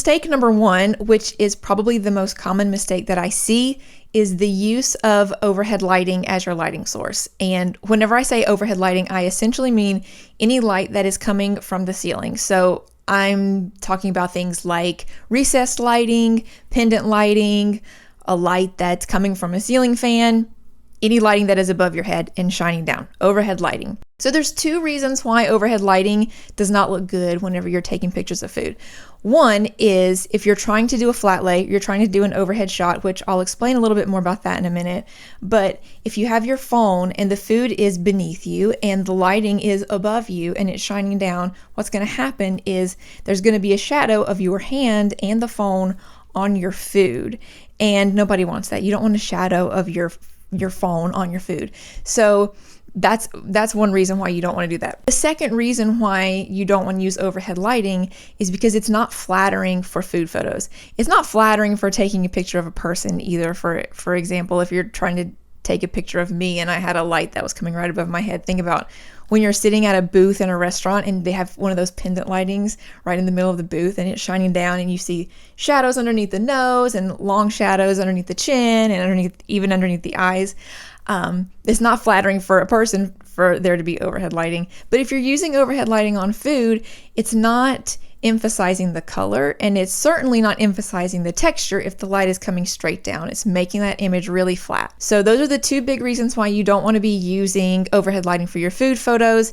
mistake number one, which is probably the most common mistake that I see, is the use of overhead lighting as your lighting source. And whenever I say overhead lighting, I essentially mean any light that is coming from the ceiling. So I'm talking about things like recessed lighting, pendant lighting, a light that's coming from a ceiling fan, any lighting that is above your head and shining down, overhead lighting. So there's two reasons why overhead lighting does not look good whenever you're taking pictures of food. One is if you're trying to do a flat lay, you're trying to do an overhead shot, which I'll explain a little bit more about that in a minute. But if you have your phone and the food is beneath you and the lighting is above you and it's shining down, what's going to happen is there's going to be a shadow of your hand and the phone on your food. And nobody wants that. You don't want a shadow of your phone on your food. So that's one reason why you don't want to do that. The second reason why you don't want to use overhead lighting is because it's not flattering for food photos. It's not flattering for taking a picture of a person either. For example, if you're trying to take a picture of me and I had a light that was coming right above my head, think about when you're sitting at a booth in a restaurant and they have one of those pendant lightings right in the middle of the booth and it's shining down and you see shadows underneath the nose and long shadows underneath the chin and even underneath the eyes. It's not flattering for a person for there to be overhead lighting. But if you're using overhead lighting on food, it's not emphasizing the color, and it's certainly not emphasizing the texture if the light is coming straight down. It's making that image really flat. So those are the two big reasons why you don't want to be using overhead lighting for your food photos.